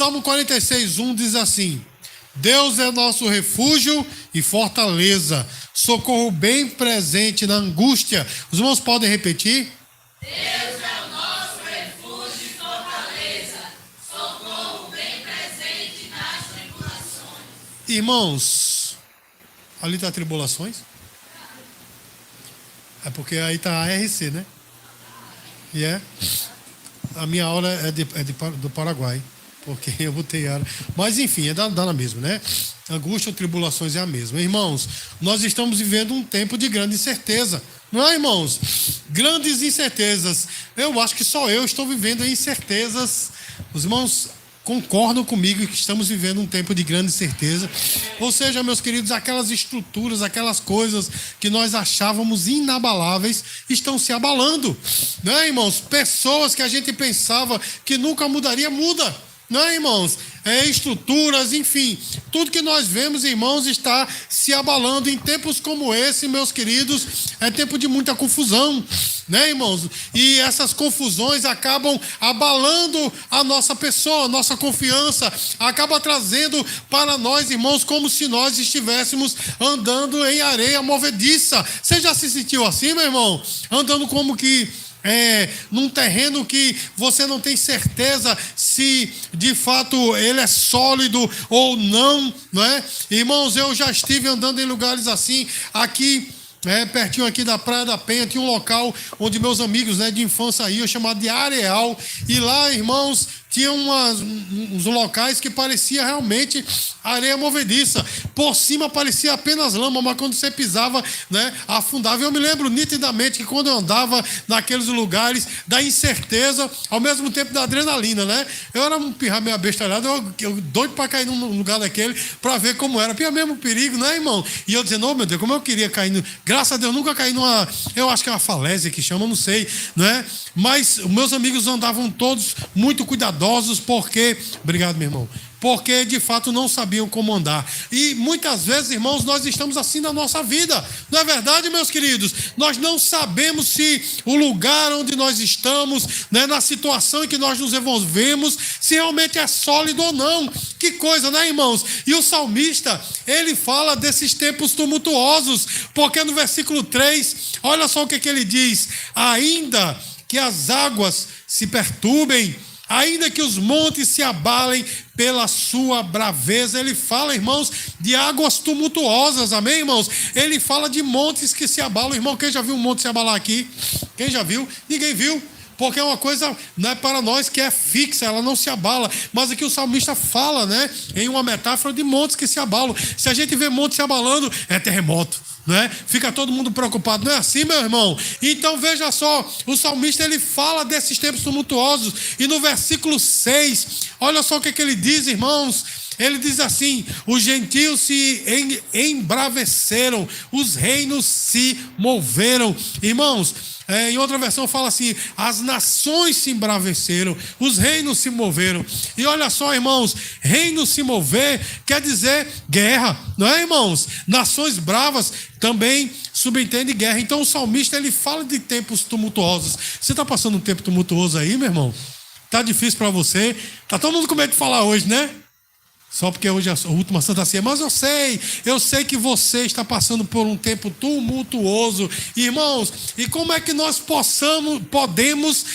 Salmo 46:1 diz assim: Deus é nosso refúgio e fortaleza, socorro bem presente na angústia. Os irmãos podem repetir? Deus é o nosso refúgio e fortaleza, socorro bem presente nas tribulações. Irmãos, ali está tribulações? É porque aí está ARC, né? E a minha aula é do Paraguai, porque eu botei a... Mas enfim, dá na mesma, né? Angústia ou tribulações é a mesma. Irmãos, nós estamos vivendo um tempo de grande incerteza. Não é, irmãos? Grandes incertezas. Eu acho que só eu estou vivendo incertezas. Os irmãos concordam comigo que estamos vivendo um tempo de grande incerteza. Ou seja, meus queridos, aquelas estruturas, aquelas coisas que nós achávamos inabaláveis estão se abalando. Não é, irmãos? Pessoas que a gente pensava que nunca mudaria, muda. Não é, irmãos? Estruturas, enfim, tudo que nós vemos, irmãos, está se abalando. Em tempos como esse, meus queridos, é tempo de muita confusão, né, irmãos? E essas confusões acabam abalando a nossa pessoa, a nossa confiança, acaba trazendo para nós, irmãos, como se nós estivéssemos andando em areia movediça. Você já se sentiu assim, meu irmão? Andando como que num terreno que você não tem certeza se de fato ele é sólido ou não, não é? Irmãos, eu já estive andando em lugares assim, aqui pertinho aqui da Praia da Penha, tinha um local onde meus amigos, de infância iam, chamado de Areal, e lá, irmãos, tinha uns locais que parecia realmente areia movediça. Por cima parecia apenas lama, mas quando você pisava, afundava. Eu me lembro nitidamente que quando eu andava naqueles lugares, da incerteza, ao mesmo tempo da adrenalina, né? Eu era um pirra meio abestalhado, eu doido para cair num lugar daquele, para ver como era. Pirra mesmo perigo, né, irmão? E eu dizendo, meu Deus, como eu queria cair. Graças a Deus, nunca caí numa, eu acho que é uma falésia que chama, não sei, né? Mas meus amigos andavam todos muito cuidadosos, porque, obrigado, meu irmão, porque de fato não sabiam como andar. E muitas vezes, irmãos, nós estamos assim na nossa vida, não é verdade, meus queridos? Nós não sabemos se o lugar onde nós estamos, na situação em que nós nos envolvemos, se realmente é sólido ou não. Que coisa, né, irmãos? E o salmista, ele fala desses tempos tumultuosos, porque no versículo 3, olha só o que ele diz: ainda que as águas se perturbem, ainda que os montes se abalem pela sua braveza. Ele fala, irmãos, de águas tumultuosas, amém, irmãos? Ele fala de montes que se abalam. Irmão, quem já viu um monte se abalar aqui? Quem já viu? Ninguém viu. Porque é uma coisa, para nós que é fixa, ela não se abala. Mas aqui o salmista fala, em uma metáfora de montes que se abalam. Se a gente vê montes se abalando, é terremoto. Fica todo mundo preocupado. Não é assim, meu irmão? Então veja só, o salmista ele fala desses tempos tumultuosos, e no versículo 6, olha só o que ele diz, irmãos. Ele diz assim: os gentios se embraveceram, os reinos se moveram. Irmãos, em outra versão fala assim: as nações se embraveceram, os reinos se moveram. E olha só, irmãos, reino se mover quer dizer guerra, não é, irmãos? Nações bravas também subentende guerra. Então o salmista ele fala de tempos tumultuosos. Você está passando um tempo tumultuoso aí, meu irmão? Está difícil para você? Está todo mundo com medo de falar hoje, né? Só porque hoje é a última Santa Ceia. Mas eu sei que você está passando por um tempo tumultuoso. Irmãos, e como é que nós podemos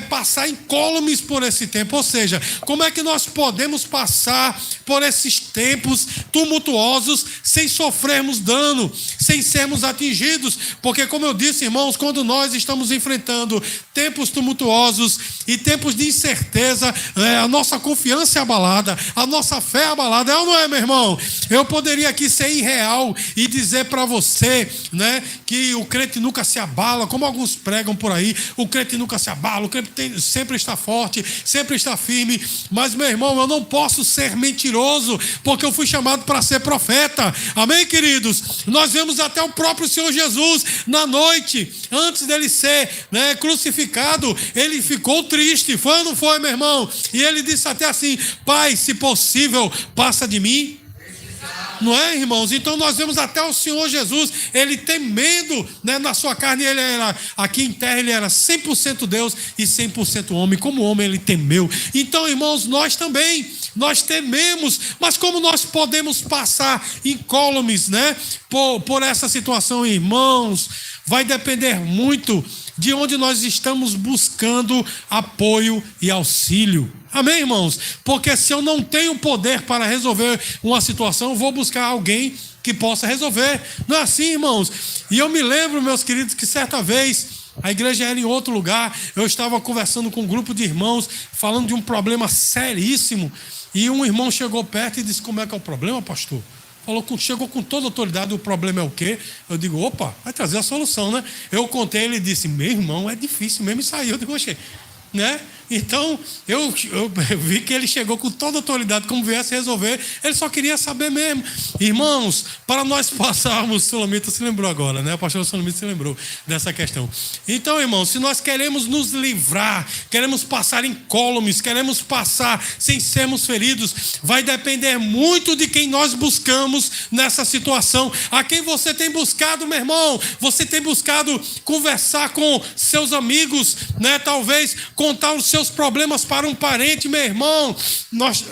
passar incólumes por esse tempo? Ou seja, como é que nós podemos passar por esses tempos tumultuosos sem sofrermos dano, sem sermos atingidos? Porque, como eu disse, irmãos, quando nós estamos enfrentando tempos tumultuosos e tempos de incerteza, a nossa confiança é abalada, a nossa fé é abalada, é ou não é, meu irmão? Eu poderia aqui ser irreal e dizer para você, que o crente nunca se abala, como alguns pregam por aí. O crente nunca se abala, o crente sempre está forte, sempre está firme. Mas, meu irmão, eu não posso ser mentiroso, porque eu fui chamado para ser profeta. Amém, queridos? Nós vemos até o próprio Senhor Jesus, na noite, antes dele ser crucificado, ele ficou triste. Foi ou não foi, meu irmão? E ele disse até assim: Pai, se possível, passa de mim. Não é, irmãos? Então nós vemos até o Senhor Jesus, ele temendo, na sua carne. Ele era, aqui em terra, ele era 100% Deus e 100% homem. Como homem ele temeu. Então, irmãos, nós também nós tememos, mas como nós podemos passar incólumes, né, por essa situação, irmãos? Vai depender muito de onde nós estamos buscando apoio e auxílio. Amém, irmãos? Porque se eu não tenho poder para resolver uma situação, eu vou buscar alguém que possa resolver. Não é assim, irmãos? E eu me lembro, meus queridos, que certa vez a igreja era em outro lugar, eu estava conversando com um grupo de irmãos, falando de um problema seríssimo, e um irmão chegou perto e disse: como é que é o problema, pastor? Chegou com toda a autoridade, o problema é o quê? Eu digo: opa, vai trazer a solução, né? Eu contei, ele disse: meu irmão, é difícil mesmo sair. Eu digo: oxê, né? Então, eu vi que ele chegou com toda a autoridade, como viesse resolver, ele só queria saber mesmo. Irmãos, para nós passarmos, Sulamita se lembrou agora, né? A pastora Sulamita se lembrou dessa questão. Então, irmãos, se nós queremos nos livrar, queremos passar incólumes, queremos passar sem sermos feridos, vai depender muito de quem nós buscamos nessa situação. A quem você tem buscado, meu irmão? Você tem buscado conversar com seus amigos, né? Talvez contar os seus problemas para um parente, meu irmão. Nós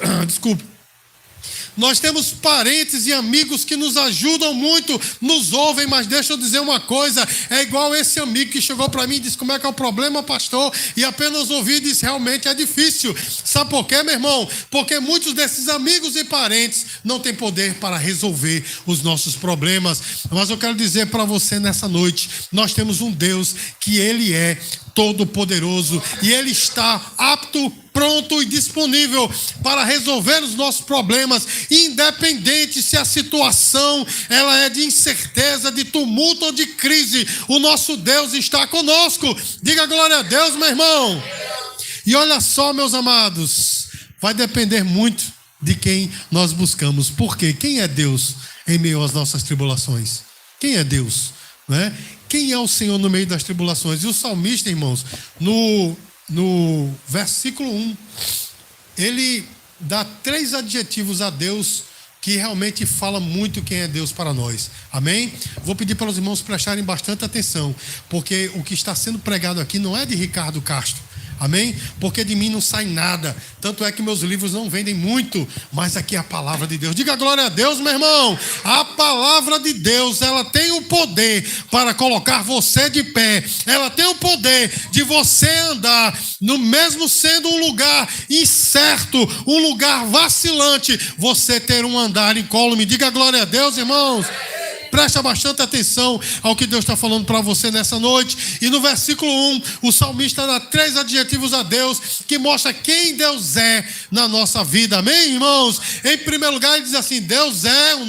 temos parentes e amigos que nos ajudam muito, nos ouvem, mas deixa eu dizer uma coisa, é igual esse amigo que chegou para mim e disse: como é que é o problema, pastor? E apenas ouvi e disse: realmente é difícil. Sabe por quê, meu irmão? Porque muitos desses amigos e parentes não têm poder para resolver os nossos problemas. Mas eu quero dizer para você nessa noite, nós temos um Deus que Ele é todo-poderoso e Ele está apto, pronto e disponível para resolver os nossos problemas, independente se a situação ela é de incerteza, de tumulto ou de crise. O nosso Deus está conosco. Diga glória a Deus, meu irmão. E olha só, meus amados, vai depender muito de quem nós buscamos. Por quê? Quem é Deus em meio às nossas tribulações? Quem é Deus? Né? Quem é o Senhor no meio das tribulações? E o salmista, irmãos, no versículo 1, ele dá 3 adjetivos a Deus que realmente fala muito quem é Deus para nós. Amém? Vou pedir para os irmãos prestarem bastante atenção, porque o que está sendo pregado aqui não é de Ricardo Castro. Amém? Porque de mim não sai nada. Tanto é que meus livros não vendem muito, mas aqui é a palavra de Deus. Diga glória a Deus, meu irmão. A palavra de Deus, ela tem o poder para colocar você de pé. Ela tem o poder de você andar, no mesmo sendo um lugar incerto, um lugar vacilante, você ter um andar incólume. Diga glória a Deus, irmãos. Presta bastante atenção ao que Deus está falando para você nessa noite. E no versículo 1, o salmista dá 3 adjetivos a Deus que mostra quem Deus é na nossa vida. Amém, irmãos? Em primeiro lugar, ele diz assim: Deus é o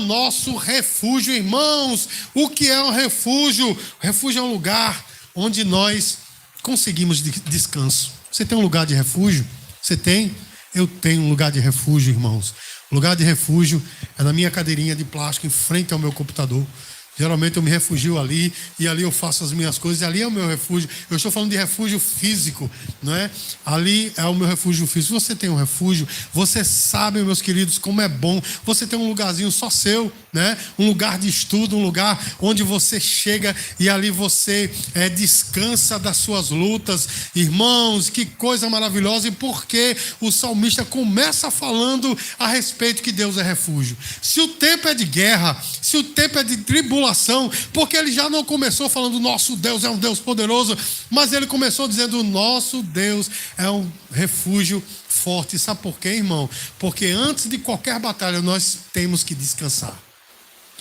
nosso refúgio, irmãos. O que é um refúgio? Refúgio é um lugar onde nós conseguimos descanso. Você tem um lugar de refúgio? Você tem? Eu tenho um lugar de refúgio, irmãos. O lugar de refúgio é na minha cadeirinha de plástico em frente ao meu computador. Geralmente eu me refugio ali e ali eu faço as minhas coisas e ali é o meu refúgio. Eu estou falando de refúgio físico, não é? Ali é o meu refúgio físico. Você tem um refúgio, você sabe, meus queridos, como é bom você ter um lugarzinho só seu, né? Um lugar de estudo, um lugar onde você chega e ali você descansa das suas lutas. Irmãos, que coisa maravilhosa. E por que o salmista começa falando a respeito que Deus é refúgio? Se o tempo é de guerra, se o tempo é de tribulação, porque ele já não começou falando nosso Deus é um Deus poderoso, mas ele começou dizendo nosso Deus é um refúgio forte. Sabe por quê, irmão? Porque antes de qualquer batalha nós temos que descansar.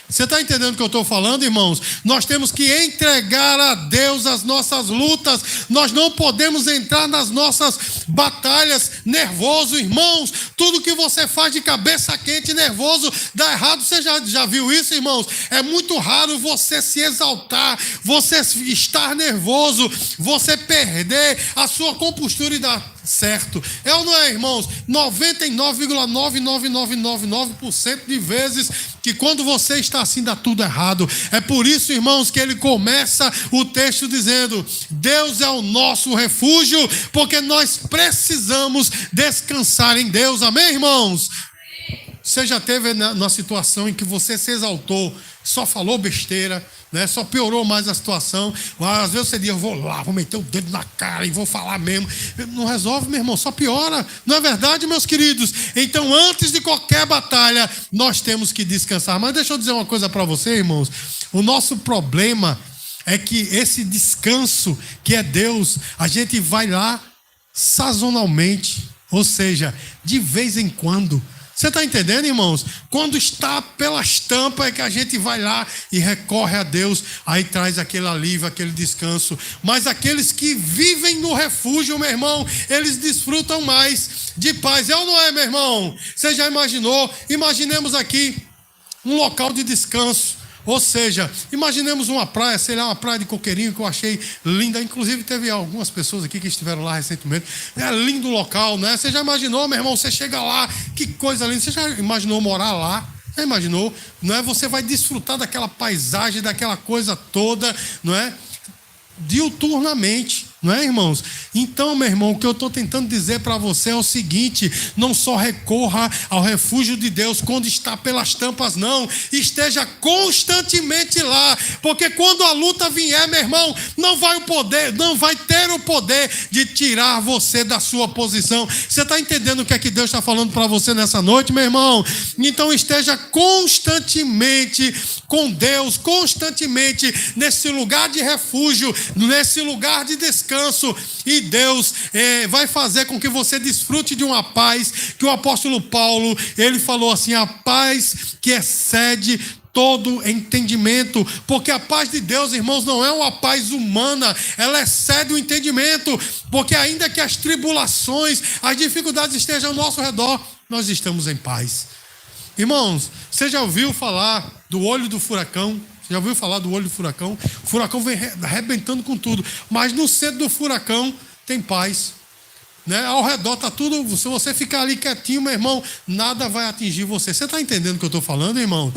Você está entendendo o que eu estou falando, irmãos? Nós temos que entregar a Deus as nossas lutas. Nós não podemos entrar nas nossas batalhas nervoso, irmãos. Tudo que você faz de cabeça quente, nervoso, dá errado. Você já viu isso, irmãos? É muito raro você se exaltar, você estar nervoso, você perder a sua compostura e dar certo. É ou não é, irmãos? 99,99999% de vezes que quando você está assim dá tudo errado. É por isso, irmãos, que ele começa o texto dizendo Deus é o nosso refúgio, porque nós precisamos descansar em Deus. Amém, irmãos? Você já teve na situação em que você se exaltou, só falou besteira, né? Só piorou mais a situação. Às vezes você diz, eu vou lá, vou meter o dedo na cara e vou falar mesmo. Não resolve, meu irmão, só piora. Não é verdade, meus queridos? Então, antes de qualquer batalha, nós temos que descansar. Mas deixa eu dizer uma coisa para você, irmãos. O nosso problema é que esse descanso, que é Deus, a gente vai lá sazonalmente, ou seja, de vez em quando. Você está entendendo, irmãos? Quando está pelas tampas é que a gente vai lá e recorre a Deus, aí traz aquele alívio, aquele descanso. Mas aqueles que vivem no refúgio, meu irmão, eles desfrutam mais de paz. É ou não é, meu irmão? Você já imaginou? Imaginemos aqui um local de descanso. Ou seja, imaginemos uma praia, sei lá, uma praia de Coqueirinho que eu achei linda. Inclusive teve algumas pessoas aqui que estiveram lá recentemente. É lindo o local, né? Você já imaginou, meu irmão? Você chega lá, que coisa linda. Você já imaginou morar lá? Já imaginou? Não é? Você vai desfrutar daquela paisagem, daquela coisa toda, não é? Diuturnamente, não é, irmãos? Então, meu irmão, o que eu estou tentando dizer para você é o seguinte: não só recorra ao refúgio de Deus quando está pelas tampas, não. Esteja constantemente lá, porque quando a luta vier, meu irmão, não vai ter o poder de tirar você da sua posição. Você está entendendo o que é que Deus está falando para você nessa noite, meu irmão? Então esteja constantemente com Deus, constantemente nesse lugar de refúgio, nesse lugar de descanso, e Deus vai fazer com que você desfrute de uma paz que o apóstolo Paulo, ele falou assim: a paz que excede todo entendimento, porque a paz de Deus, irmãos, não é uma paz humana, ela excede o entendimento, porque ainda que as tribulações, as dificuldades estejam ao nosso redor, nós estamos em paz. Irmãos, você já ouviu falar do olho do furacão? Você já ouviu falar do olho do furacão? O furacão vem arrebentando com tudo, mas no centro do furacão tem paz, né? Ao redor está tudo, se você ficar ali quietinho, meu irmão, nada vai atingir você. Você está entendendo o que eu estou falando, irmão?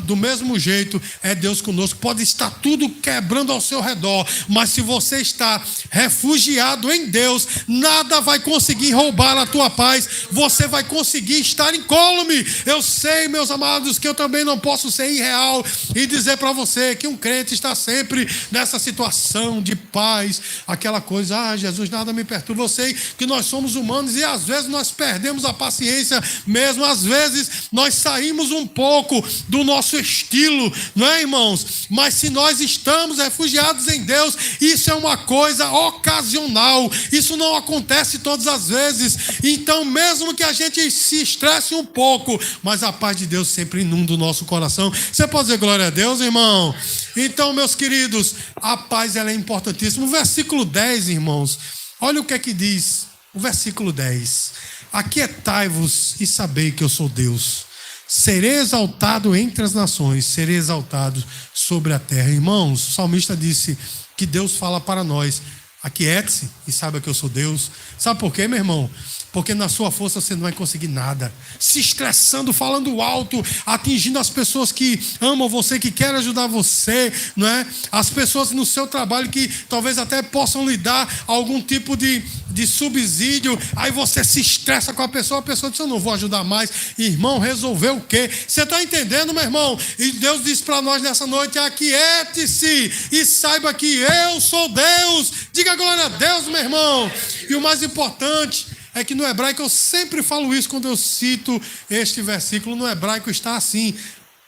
Do mesmo jeito, é Deus conosco. Pode estar tudo quebrando ao seu redor, mas se você está refugiado em Deus, nada vai conseguir roubar a tua paz. Você vai conseguir estar incólume. Eu sei, meus amados, que eu também não posso ser irreal e dizer para você que um crente está sempre nessa situação de paz, aquela coisa, Jesus, nada me perturba. Eu sei que nós somos humanos e às vezes nós perdemos a paciência mesmo, às vezes nós saímos um pouco do nosso estilo, não é, irmãos? Mas se nós estamos refugiados em Deus, isso é uma coisa ocasional, isso não acontece todas as vezes. Então, mesmo que a gente se estresse um pouco, mas a paz de Deus sempre inunda o nosso coração. Você pode dizer glória a Deus, irmão? Então, meus queridos, a paz, ela é importantíssima. O versículo 10, irmãos, olha o que é que diz o versículo 10: aquietai-vos e sabei que eu sou Deus, serei exaltado entre as nações, serei exaltado sobre a terra. Irmãos, o salmista disse que Deus fala para nós: aquiete-se e saiba que eu sou Deus. Sabe por quê, meu irmão? Porque na sua força você não vai conseguir nada. Se estressando, falando alto, atingindo as pessoas que amam você, que querem ajudar você, não é? As pessoas no seu trabalho que talvez até possam lhe dar algum tipo de subsídio. Aí você se estressa com a pessoa diz: eu não vou ajudar mais. Irmão, resolveu o quê? Você está entendendo, meu irmão? E Deus diz para nós nessa noite: aquiete-se e saiba que eu sou Deus. Diga glória a Deus, meu irmão. E o mais importante é que no hebraico, eu sempre falo isso quando eu cito este versículo, no hebraico está assim: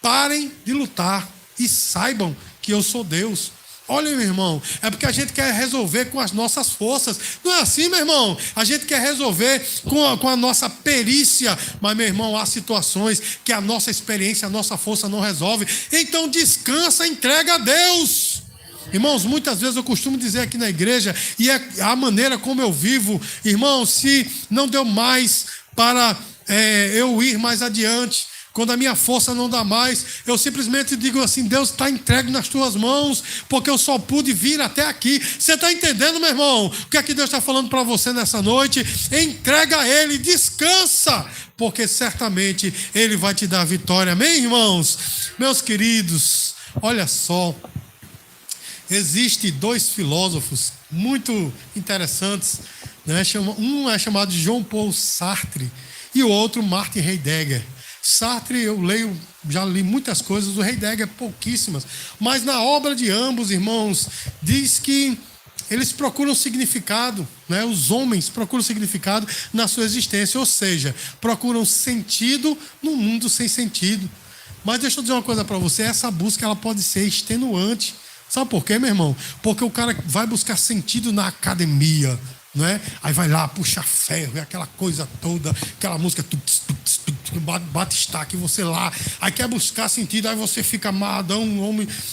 parem de lutar e saibam que eu sou Deus. Olha, meu irmão, é porque a gente quer resolver com as nossas forças. Não é assim, meu irmão? A gente quer resolver com a nossa perícia, mas, meu irmão, há situações que a nossa experiência, a nossa força não resolve. Então descansa, entrega a Deus. Irmãos, muitas vezes eu costumo dizer aqui na igreja, e é a maneira como eu vivo, irmão, se não deu mais para eu ir mais adiante, quando a minha força não dá mais, eu simplesmente digo assim: Deus, está entregue nas tuas mãos, porque eu só pude vir até aqui. Você está entendendo, meu irmão? O que é que Deus está falando para você nessa noite? Entrega a Ele, descansa, porque certamente Ele vai te dar a vitória. Amém, irmãos? Meus queridos, olha só, existem dois filósofos muito interessantes, né? Um é chamado de Jean Paul Sartre e o outro Martin Heidegger. Sartre, eu leio já li muitas coisas, do Heidegger pouquíssimas. Mas na obra de ambos, irmãos, diz que eles procuram significado, né? Os homens procuram significado na sua existência, ou seja, procuram sentido num mundo sem sentido. Mas deixa eu dizer uma coisa para você, essa busca ela pode ser extenuante. Sabe por quê, meu irmão? Porque o cara vai buscar sentido na academia, não é? Aí vai lá, puxa ferro, e aquela coisa toda, aquela música bate estaque, você lá, aí quer buscar sentido, aí você fica amarradão,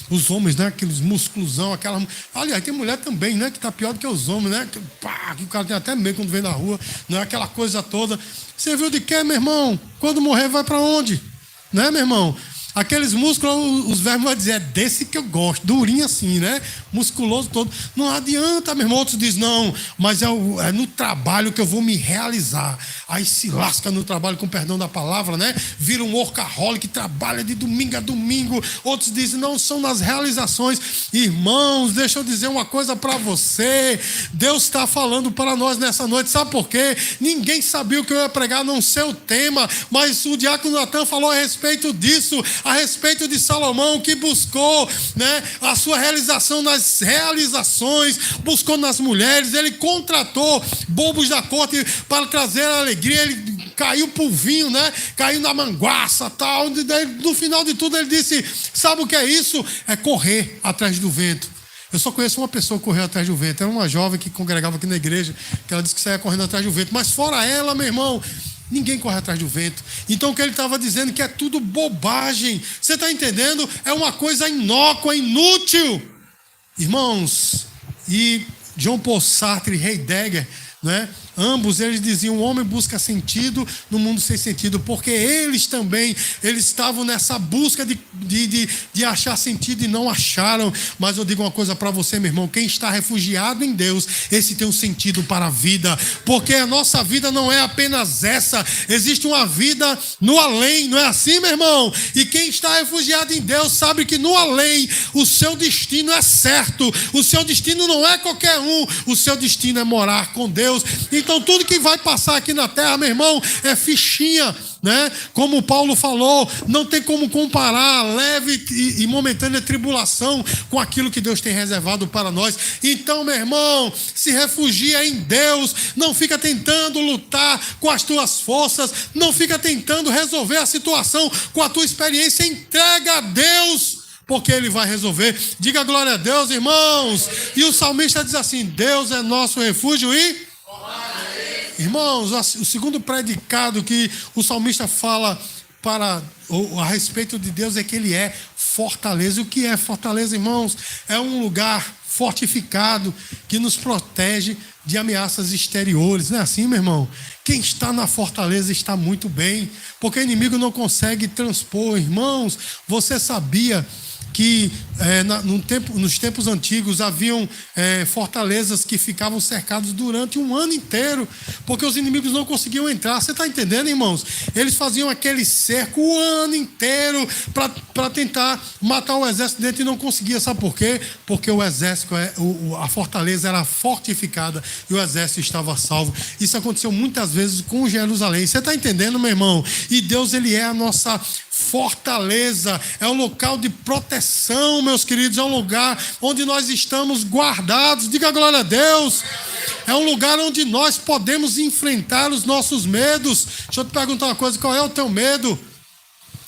os homens, né? Aqueles musculosão, aquela. Aliás, tem mulher também, né? Que tá pior do que os homens, né? Que o cara tem até medo quando vem na rua, não é aquela coisa toda. Você viu de quê, meu irmão? Quando morrer, vai para onde? Né, meu irmão? Aqueles músculos, os verbos vão dizer, é desse que eu gosto, durinho assim, né? Musculoso todo. Não adianta, meu irmão. Outros dizem, não, mas é no trabalho que eu vou me realizar. Aí se lasca no trabalho, com perdão da palavra, né? Vira um workaholic, trabalha de domingo a domingo. Outros dizem, não, são nas realizações. Irmãos, deixa eu dizer uma coisa para você. Deus está falando para nós nessa noite. Sabe por quê? Ninguém sabia o que eu ia pregar, a não ser o tema. Mas o diácono Natan falou a respeito disso. A respeito de Salomão, que buscou, né, a sua realização nas realizações, buscou nas mulheres, ele contratou bobos da corte para trazer a alegria, ele caiu pro vinho, né, caiu na manguaça, tal. No final de tudo ele disse, sabe o que é isso? É correr atrás do vento. Eu só conheço uma pessoa que correu atrás do vento, era uma jovem que congregava aqui na igreja, que ela disse que saía correndo atrás do vento, mas fora ela, meu irmão, ninguém corre atrás do vento. Então o que ele estava dizendo que é tudo bobagem. Você está entendendo? É uma coisa inócua, inútil. Irmãos, e Jean Paul Sartre e Heidegger, né? Ambos eles diziam, o homem busca sentido no mundo sem sentido, porque eles também, eles estavam nessa busca de achar sentido e não acharam. Mas eu digo uma coisa para você, meu irmão, quem está refugiado em Deus, esse tem um sentido para a vida, porque a nossa vida não é apenas essa, existe uma vida no além, não é assim, meu irmão? E quem está refugiado em Deus sabe que no além o seu destino é certo, o seu destino não é qualquer um, o seu destino é morar com Deus. Então tudo que vai passar aqui na terra, meu irmão, é fichinha, né? Como Paulo falou, não tem como comparar a leve e momentânea tribulação com aquilo que Deus tem reservado para nós. Então, meu irmão, se refugia em Deus, não fica tentando lutar com as tuas forças, não fica tentando resolver a situação com a tua experiência, entrega a Deus, porque Ele vai resolver. Diga glória a Deus, irmãos. E o salmista diz assim, Deus é nosso refúgio e... Irmãos, o segundo predicado que o salmista fala a respeito de Deus é que Ele é fortaleza. O que é fortaleza, irmãos? É um lugar fortificado que nos protege de ameaças exteriores. Não é assim, meu irmão? Quem está na fortaleza está muito bem, porque o inimigo não consegue transpor. Irmãos, você sabia que nos tempos antigos haviam fortalezas que ficavam cercadas durante um ano inteiro, porque os inimigos não conseguiam entrar. Você está entendendo, irmãos? Eles faziam aquele cerco o ano inteiro para tentar matar o exército dentro e não conseguia. Sabe por quê? Porque o exército, a fortaleza era fortificada e o exército estava salvo. Isso aconteceu muitas vezes com Jerusalém. Você está entendendo, meu irmão? E Deus, Ele é a nossa fortaleza, é um local de proteção, meus queridos, é um lugar onde nós estamos guardados. Diga glória a Deus. É um lugar onde nós podemos enfrentar os nossos medos. Deixa eu te perguntar uma coisa, qual é o teu medo?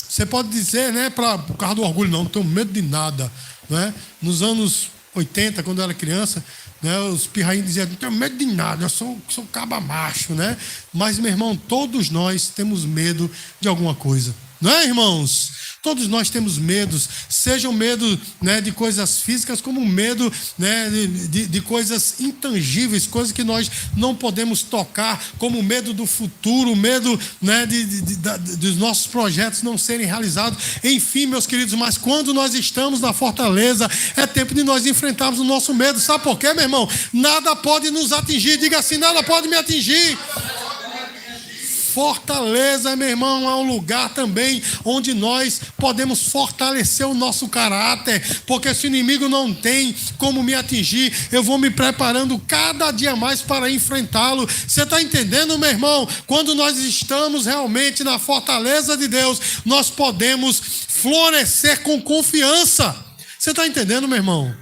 Você pode dizer, né, por causa do orgulho, não tenho medo de nada, né? Nos anos 80, quando eu era criança, né, os pirrainhos diziam, não tenho medo de nada, eu sou caba macho, né? Mas, meu irmão, todos nós temos medo de alguma coisa. Não é, irmãos? Todos nós temos medos, seja o medo, né, de coisas físicas, como o medo, né, de coisas intangíveis, coisas que nós não podemos tocar, como o medo do futuro, o medo, né, dos nossos projetos não serem realizados. Enfim, meus queridos, mas quando nós estamos na fortaleza, é tempo de nós enfrentarmos o nosso medo. Sabe por quê, meu irmão? Nada pode nos atingir. Diga assim, nada pode me atingir. fortaleza, meu irmão, é um lugar também onde nós podemos fortalecer o nosso caráter, porque se o inimigo não tem como me atingir, eu vou me preparando cada dia mais para enfrentá-lo. Você está entendendo, meu irmão? Quando nós estamos realmente na fortaleza de Deus, nós podemos florescer com confiança. Você está entendendo, meu irmão?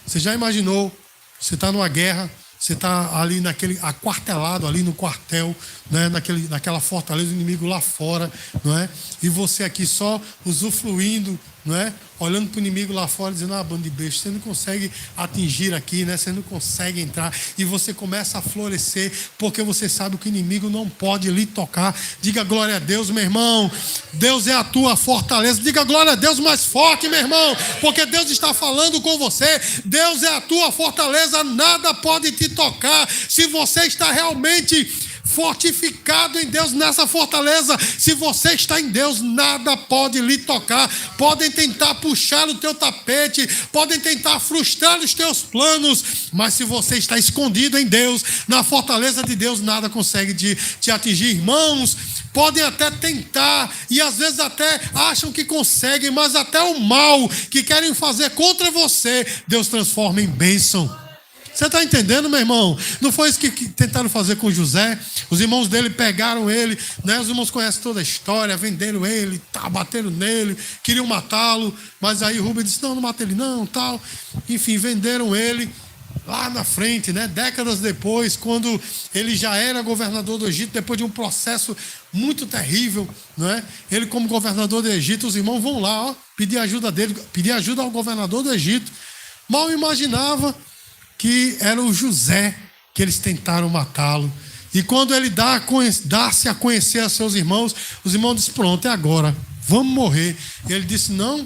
Você já imaginou? Você está numa guerra, você está ali aquartelado ali no quartel, né? naquela fortaleza, o inimigo lá fora, não é? E você aqui só usufruindo, não é? Olhando para o inimigo lá fora, dizendo, bando de besta, você não consegue atingir aqui, né? Você não consegue entrar. E você começa a florescer, porque você sabe que o inimigo não pode lhe tocar. Diga glória a Deus, meu irmão. Deus é a tua fortaleza. Diga glória a Deus mais forte, meu irmão, porque Deus está falando com você. Deus é a tua fortaleza, nada pode te tocar. Se você está realmente fortificado em Deus, nessa fortaleza, se você está em Deus, nada pode lhe tocar. Podem tentar puxar o teu tapete, podem tentar frustrar os teus planos, mas se você está escondido em Deus, na fortaleza de Deus, nada consegue te atingir. Irmãos, podem até tentar, e às vezes até acham que conseguem, mas até o mal que querem fazer contra você, Deus transforma em bênção. Você está entendendo, meu irmão? Não foi isso que tentaram fazer com José? Os irmãos dele pegaram ele, né? Os irmãos conhecem toda a história, venderam ele, bateram nele, queriam matá-lo, mas aí Rubem disse, não mata ele não, tal. Enfim, venderam ele lá na frente, né? Décadas depois, quando ele já era governador do Egito, depois de um processo muito terrível, né? Ele como governador do Egito, os irmãos vão lá, pedir ajuda dele, pedir ajuda ao governador do Egito. Mal imaginava que era o José que eles tentaram matá-lo. E quando ele dá-se a conhecer a seus irmãos, os irmãos disseram, pronto, é agora, vamos morrer. E ele disse, não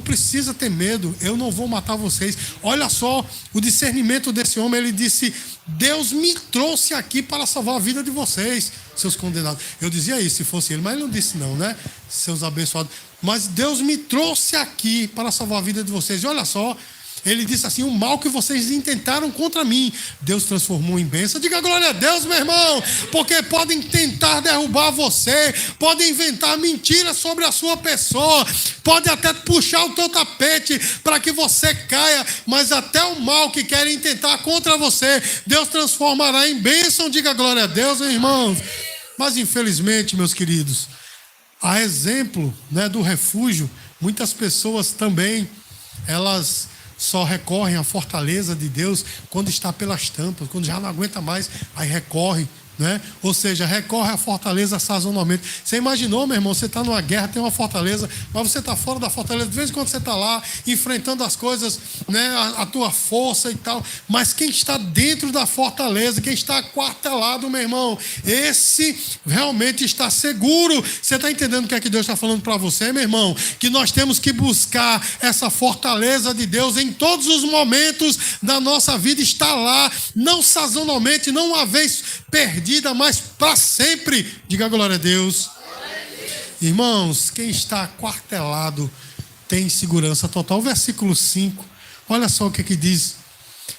precisa ter medo, eu não vou matar vocês. Olha só o discernimento desse homem, ele disse, Deus me trouxe aqui para salvar a vida de vocês, seus condenados. Eu dizia isso se fosse ele, mas ele não disse não, né? Seus abençoados. Mas Deus me trouxe aqui para salvar a vida de vocês. E olha só, ele disse assim, o mal que vocês intentaram contra mim, Deus transformou em bênção. Diga glória a Deus, meu irmão, porque podem tentar derrubar você, podem inventar mentiras sobre a sua pessoa, podem até puxar o teu tapete para que você caia, mas até o mal que querem tentar contra você, Deus transformará em bênção. Diga glória a Deus, meu irmão. Mas infelizmente, meus queridos, a exemplo, né, do refúgio, muitas pessoas também, elas só recorrem à fortaleza de Deus quando está pelas tampas, quando já não aguenta mais, aí recorre, né? Ou seja, recorre à fortaleza sazonalmente. Você imaginou, meu irmão, você está numa guerra, tem uma fortaleza, mas você está fora da fortaleza, de vez em quando você está lá, enfrentando as coisas, né, a tua força e tal, mas quem está dentro da fortaleza, quem está aquartelado, meu irmão, esse realmente está seguro. Você está entendendo o que é que Deus está falando para você, meu irmão? Que nós temos que buscar essa fortaleza de Deus em todos os momentos da nossa vida, está lá, não sazonalmente, não uma vez perdida, mas para sempre. Diga glória a Deus. Irmãos, quem está aquartelado tem segurança total. O versículo 5, olha só o que que diz.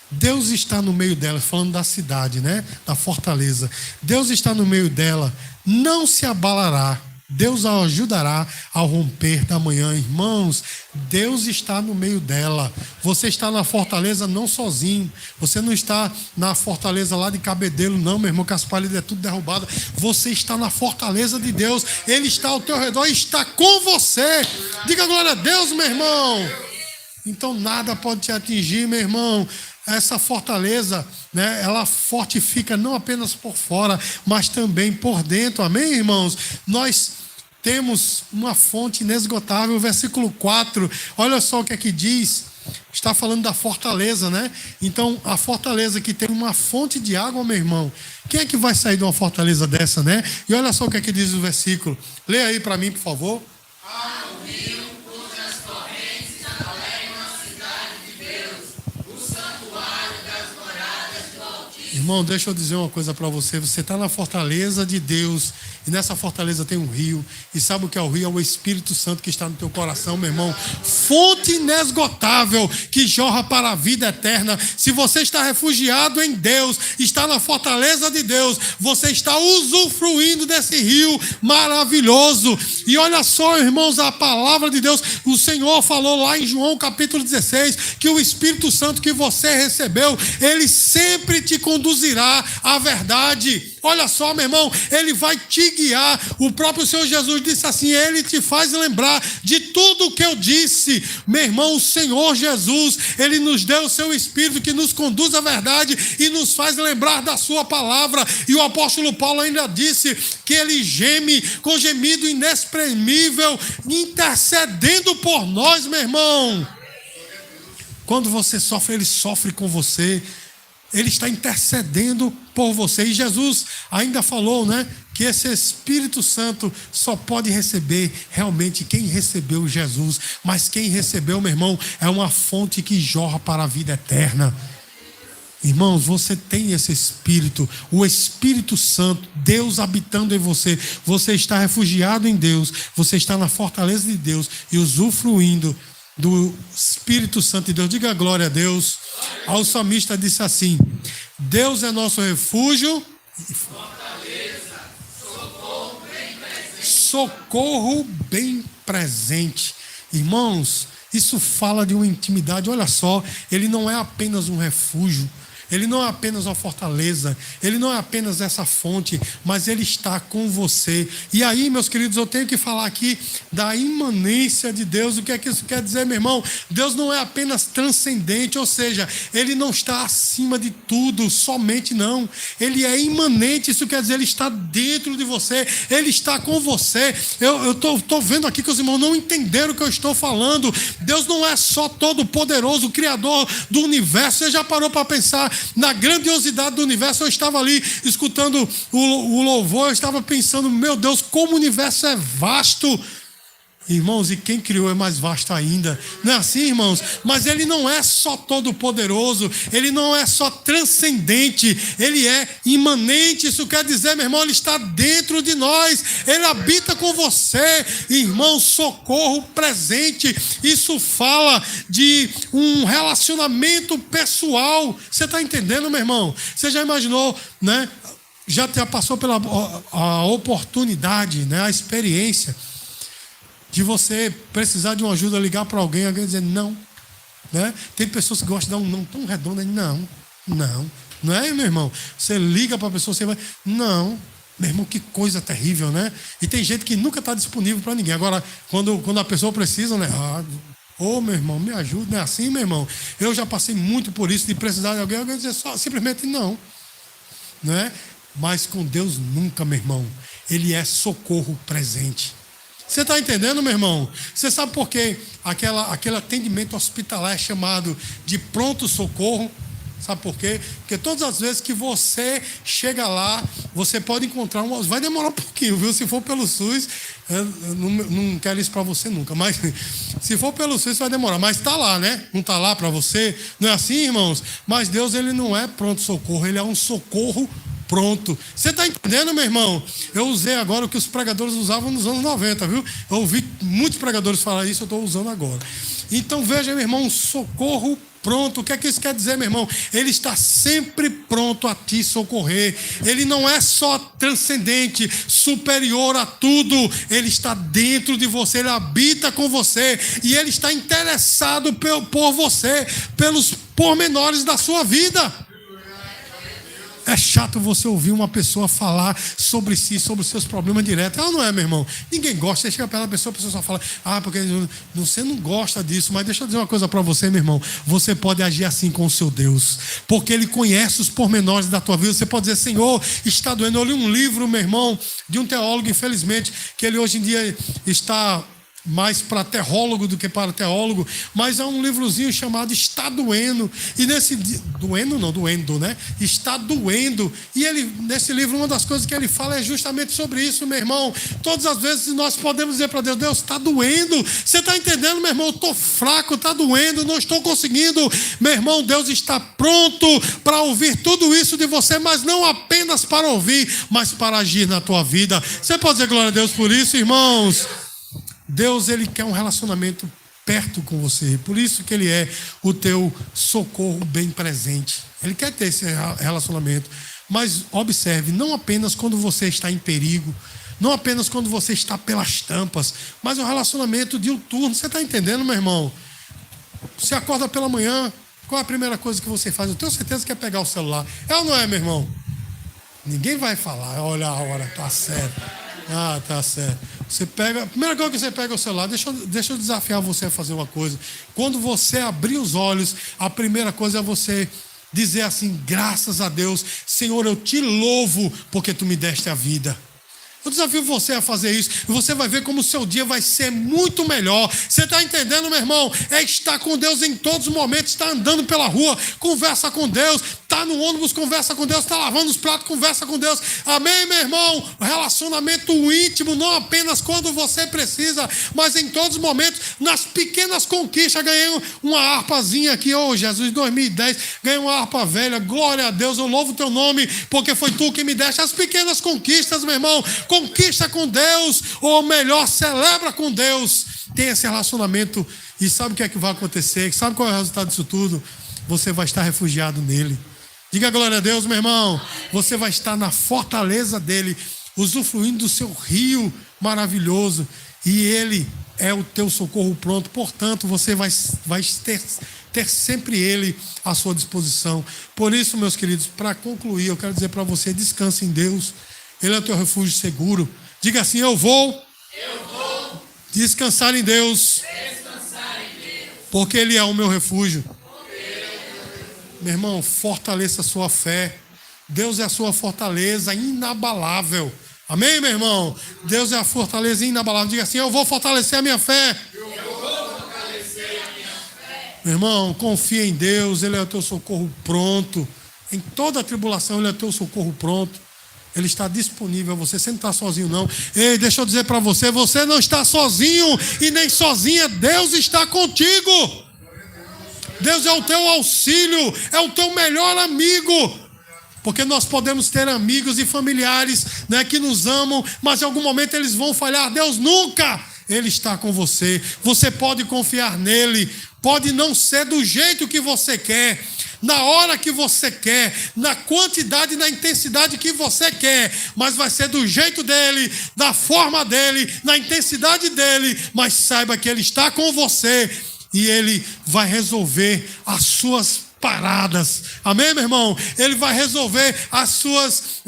Deus está no meio dela, falando da cidade, né? Da fortaleza. Deus está no meio dela, não se abalará. Deus a ajudará ao romper da manhã. Irmãos, Deus está no meio dela. Você está na fortaleza não sozinho. Você não está na fortaleza lá de Cabedelo, não, meu irmão, que as paredes é tudo derrubado. Você está na fortaleza de Deus. Ele está ao teu redor e está com você. Diga glória a Deus, meu irmão. Então nada pode te atingir, meu irmão. Essa fortaleza, né, ela fortifica não apenas por fora, mas também por dentro. Amém, irmãos? Nós temos uma fonte inesgotável. Versículo 4, olha só o que é que diz. Está falando da fortaleza, né? Então, a fortaleza que tem uma fonte de água, meu irmão. Quem é que vai sair de uma fortaleza dessa, né? E olha só o que é que diz o versículo. Leia aí para mim, por favor. Há um rio cujas correntes alegram a cidade de Deus, o santuário das moradas do Altíssimo. Irmão, deixa eu dizer uma coisa para você. Você está na fortaleza de Deus E nessa fortaleza tem um rio. E sabe o que é o rio? É o Espírito Santo que está no teu coração, meu irmão. Fonte inesgotável que jorra para a vida eterna. Se você está refugiado em Deus, está na fortaleza de Deus, você está usufruindo desse rio maravilhoso. E olha só, irmãos, a palavra de Deus, o Senhor falou lá em João capítulo 16, que o Espírito Santo que você recebeu, ele sempre te conduzirá à verdade. Olha só, meu irmão, ele vai te guiar. O próprio Senhor Jesus disse assim: ele te faz lembrar de tudo o que eu disse. Meu irmão, o Senhor Jesus, ele nos deu o seu Espírito que nos conduz à verdade e nos faz lembrar da sua palavra. E o apóstolo Paulo ainda disse que ele geme com gemido inexprimível, intercedendo por nós, meu irmão. Quando você sofre, ele sofre com você. Ele está intercedendo por você. E Jesus ainda falou, né, que esse Espírito Santo só pode receber realmente quem recebeu Jesus. Mas quem recebeu, meu irmão, é uma fonte que jorra para a vida eterna. Irmãos, você tem esse Espírito, o Espírito Santo, Deus habitando em você. Você está refugiado em Deus, você está na fortaleza de Deus e usufruindo do Espírito Santo de Deus. Diga glória a Deus. O salmista disse assim: Deus é nosso refúgio, Fortaleza, socorro bem presente. Socorro bem presente. Irmãos, isso fala de uma intimidade. Olha só, ele não é apenas um refúgio, ele não é apenas uma fortaleza, ele não é apenas essa fonte, mas ele está com você. E aí, meus queridos, eu tenho que falar aqui da imanência de Deus. O que é que isso quer dizer, meu irmão? Deus não é apenas transcendente, ou seja, ele não está acima de tudo, somente não. Ele é imanente, isso quer dizer, ele está dentro de você, ele está com você. Eu estou vendo aqui que os irmãos não entenderam o que eu estou falando. Deus não é só todo poderoso, o Criador do universo. Você já parou para pensar na grandiosidade do universo? Eu estava ali escutando o louvor, eu estava pensando, meu Deus, como o universo é vasto. Irmãos, e quem criou é mais vasto ainda. Não é assim, irmãos? Mas ele não é só todo poderoso, ele não é só transcendente, ele é imanente. Isso quer dizer, meu irmão, ele está dentro de nós, ele habita com você. Irmão, socorro presente. Isso fala de um relacionamento pessoal. Você está entendendo, meu irmão? Você já imaginou, né? Já passou pela a oportunidade, né? A experiência de você precisar de uma ajuda, ligar para alguém dizer não, né? Tem pessoas que gostam de dar um não tão redondo, não é, meu irmão? Você liga para a pessoa, você vai, não, meu irmão, que coisa terrível, né? E tem gente que nunca está disponível para ninguém. Agora, quando a pessoa precisa, né? Meu irmão, me ajuda, não é assim, meu irmão? Eu já passei muito por isso, de precisar de alguém dizer só, simplesmente não, né? Mas com Deus nunca, meu irmão. Ele é socorro presente. Você está entendendo, meu irmão? Você sabe por que aquele atendimento hospitalar é chamado de pronto-socorro? Sabe por quê? Porque todas as vezes que você chega lá, você pode encontrar vai demorar um pouquinho, viu? Se for pelo SUS, eu não quero isso para você nunca, mas se for pelo SUS vai demorar, mas está lá, né? Não está lá para você? Não é assim, irmãos? Mas Deus, ele não é pronto-socorro, ele é um socorro pronto. Você está entendendo, meu irmão? Eu usei agora o que os pregadores usavam nos anos 90, viu? Eu ouvi muitos pregadores falar isso, eu estou usando agora. Então veja, meu irmão, um socorro pronto. O que é que isso quer dizer, meu irmão? Ele está sempre pronto a te socorrer. Ele não é só transcendente, superior a tudo. Ele está dentro de você, ele habita com você e ele está interessado por você, pelos pormenores da sua vida. É chato você ouvir uma pessoa falar sobre si, sobre os seus problemas direto. Ela não é, meu irmão. Ninguém gosta. Você chega perto da pessoa, a pessoa só fala, porque você não gosta disso. Mas deixa eu dizer uma coisa para você, meu irmão. Você pode agir assim com o seu Deus, porque Ele conhece os pormenores da tua vida. Você pode dizer, Senhor, está doendo. Eu li um livro, meu irmão, de um teólogo, infelizmente, que ele hoje em dia está mais para teólogo do que para teólogo, mas há um livrozinho chamado Está Doendo, e doendo, né? Está doendo, e nesse livro, uma das coisas que ele fala é justamente sobre isso, meu irmão. Todas as vezes nós podemos dizer para Deus: Deus, está doendo, você está entendendo, meu irmão? Eu estou fraco, está doendo, não estou conseguindo, meu irmão. Deus está pronto para ouvir tudo isso de você, mas não apenas para ouvir, mas para agir na tua vida. Você pode dizer glória a Deus por isso, irmãos? Deus, ele quer um relacionamento perto com você. Por isso que ele é o teu socorro bem presente. Ele quer ter esse relacionamento. Mas observe, não apenas quando você está em perigo, não apenas quando você está pelas tampas, mas um relacionamento diuturno. Você está entendendo, meu irmão? Você acorda pela manhã, qual é a primeira coisa que você faz? Eu tenho certeza que é pegar o celular. É ou não é, meu irmão? Ninguém vai falar: olha a hora, tá certo. Ah, tá certo. Você pega, a primeira coisa que você pega é o celular. Deixa eu desafiar você a fazer uma coisa. Quando você abrir os olhos, a primeira coisa é você dizer assim: graças a Deus, Senhor, eu te louvo porque tu me deste a vida. Eu desafio você a fazer isso, e você vai ver como o seu dia vai ser muito melhor. Você está entendendo, meu irmão? É estar com Deus em todos os momentos. Está andando pela rua, conversa com Deus. Está no ônibus, conversa com Deus. Está lavando os pratos, conversa com Deus. Amém, meu irmão? Relacionamento íntimo, não apenas quando você precisa, mas em todos os momentos, nas pequenas conquistas. Ganhei uma harpazinha aqui, Jesus, 2010. Ganhei uma harpa velha, glória a Deus. Eu louvo o teu nome, porque foi tu que me deste as pequenas conquistas, meu irmão. Conquista com Deus, ou melhor, celebra com Deus. Tem esse relacionamento, e sabe o que é que vai acontecer? Sabe qual é o resultado disso tudo? Você vai estar refugiado nele. Diga glória a Deus, meu irmão. Você vai estar na fortaleza dele, usufruindo do seu rio maravilhoso, e ele é o teu socorro pronto. Portanto, você vai ter sempre ele à sua disposição. Por isso, meus queridos, para concluir, eu quero dizer para você: descanse em Deus. Ele é o teu refúgio seguro. Diga assim: eu vou descansar em Deus, porque ele é o meu refúgio. Meu irmão, fortaleça a sua fé. Deus é a sua fortaleza inabalável. Amém, meu irmão? Deus é a fortaleza inabalável. Diga assim: eu vou fortalecer a minha fé. Meu irmão, confia em Deus. Ele é o teu socorro pronto. Em toda a tribulação, ele é o teu socorro pronto. Ele está disponível a você. Você não está sozinho, não. Ei, deixa eu dizer para você: você não está sozinho e nem sozinha. Deus está contigo. Deus é o teu auxílio, é o teu melhor amigo. Porque nós podemos ter amigos e familiares, né, que nos amam, mas em algum momento eles vão falhar. Deus nunca. Ele está com você. Você pode confiar nele. Pode não ser do jeito que você quer, na hora que você quer, na quantidade e na intensidade que você quer, mas vai ser do jeito dele, da forma dele, na intensidade dele. Mas saiba que ele está com você e ele vai resolver as suas paradas. Amém, meu irmão? Ele vai resolver as suas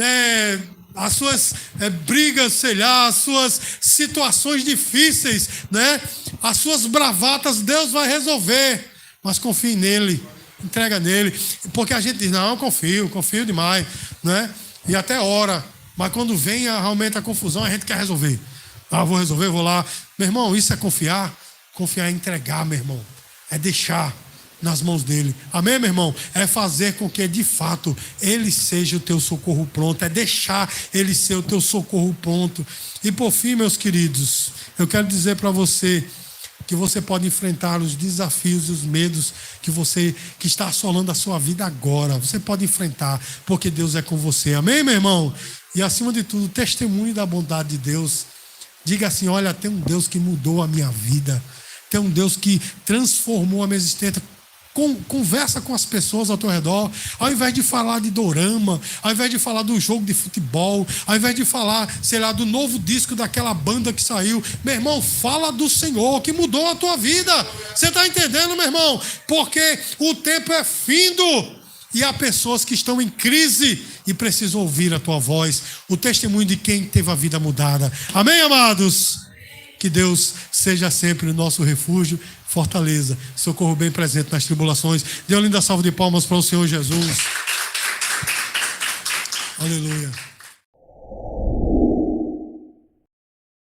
brigas, sei lá, as suas situações difíceis, né? As suas bravatas, Deus vai resolver. Mas confie nele. Entrega nele, porque a gente diz: não, eu confio demais, né? E até ora, mas quando vem realmente a confusão, a gente quer resolver. Vou resolver, vou lá. Meu irmão, isso é confiar. Confiar é entregar, meu irmão. É deixar nas mãos dele. Amém, meu irmão? É fazer com que de fato ele seja o teu socorro pronto. É deixar ele ser o teu socorro pronto. E por fim, meus queridos, eu quero dizer para você que você pode enfrentar os desafios e os medos que está assolando a sua vida agora. Você pode enfrentar, porque Deus é com você. Amém, meu irmão? E acima de tudo, testemunhe da bondade de Deus. Diga assim: olha, tem um Deus que mudou a minha vida. Tem um Deus que transformou a minha existência. Conversa com as pessoas ao teu redor. Ao invés de falar de dorama, ao invés de falar do jogo de futebol, ao invés de falar, sei lá, do novo disco daquela banda que saiu, meu irmão, fala do Senhor que mudou a tua vida. Você está entendendo, meu irmão? Porque o tempo é findo e há pessoas que estão em crise e precisam ouvir a tua voz, o testemunho de quem teve a vida mudada. Amém, amados? Que Deus seja sempre o nosso refúgio, fortaleza, socorro bem presente nas tribulações. Dê uma linda salva de palmas para o Senhor Jesus. Aleluia.